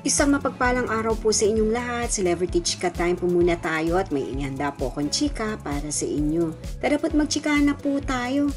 Isang mapagpalang araw po sa inyong lahat. Celebrity Chika Time po muna tayo at may inihanda po akong chika para sa inyo. Tara po't magchikahan na po tayo.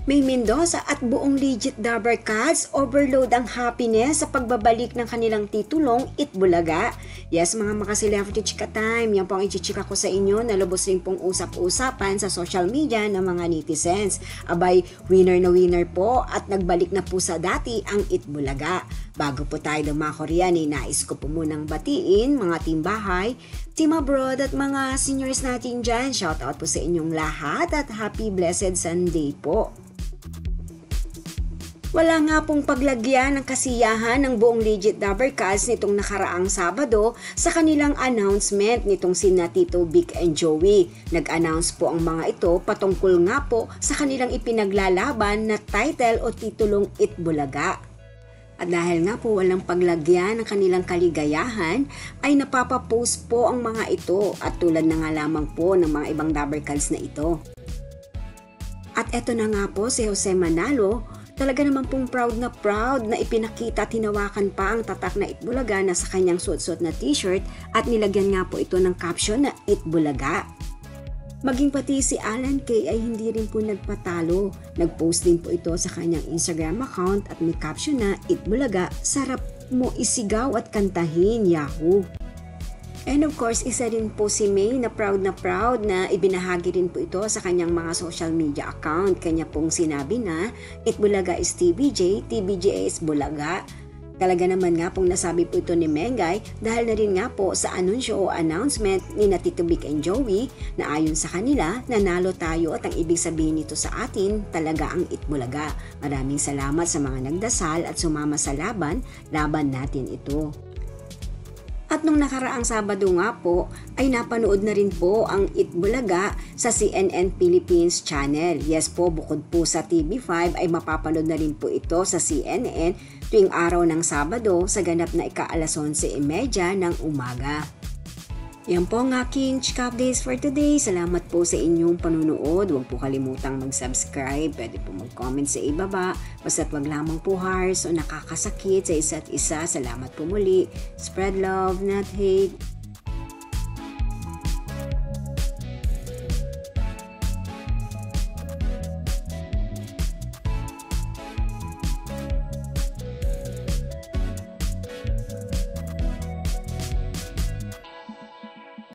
May Mendoza at buong legit Dabber Cats overload ang happiness sa pagbabalik ng kanilang titulong Itbulaga. Yes, mga maka-Celebrity Chika Time, yan po ang ichichika ko sa inyo na lubos rin pong usap-usapan sa social media ng mga netizens. Abay, winner na winner po at nagbalik na po sa dati ang Itbulaga. Bago po tayo dumakoryan, nais ko po munang batiin mga team bahay, team abroad at mga seniors natin dyan. Shoutout po sa inyong lahat at happy blessed Sunday po. Wala nga pong paglagyan ng kasiyahan ng buong legit Dabber Cats nitong nakaraang Sabado sa kanilang announcement nitong sina Tito Vic and Joey. Nag-announce po ang mga ito patungkol nga po sa kanilang ipinaglalaban na title o titulong Itbulaga. At dahil nga po walang paglagyan ng kanilang kaligayahan, ay napapapost po ang mga ito at tulad na nga lamang po ng mga ibang Dabber Cats na ito. At eto na nga po si Jose Manalo, talaga naman pong proud na ipinakita at hinawakan pa ang tatak na Itbulaga na sa kanyang suot-suot na t-shirt at nilagyan nga po ito ng caption na Itbulaga. Maging pati si Alan Kay ay hindi rin po nagpatalo. Nag-post din po ito sa kanyang Instagram account at may caption na Itbulaga, sarap mo isigaw at kantahin, Yahoo! And of course, isa rin po si May na proud na ibinahagi rin po ito sa kanyang mga social media account. Kanya pong sinabi na Itbulaga is TBJ, TBJ is Bulaga. Talaga naman nga pong nasabi po ito ni Mengay dahil na rin nga po sa anunsyo o announcement ni Tito Vic and Joey na ayon sa kanila, nanalo tayo at ang ibig sabihin nito sa atin talaga ang Itbulaga. Maraming salamat sa mga nagdasal at sumama sa laban natin ito. At nung nakaraang Sabado nga po, ay napanood na rin po ang Itbulaga sa CNN Philippines channel. Yes po, bukod po sa TV5 ay mapapanood na rin po ito sa CNN tuwing araw ng Sabado sa ganap na ika-11:30 ng umaga. Yan po ang aking chika updates for today. Salamat po sa inyong panunood. Huwag po kalimutang mag-subscribe. Pwede po mag-comment sa ibaba. Basta't wag lamang po harsh o nakakasakit sa isa't isa. Salamat po muli. Spread love, not hate.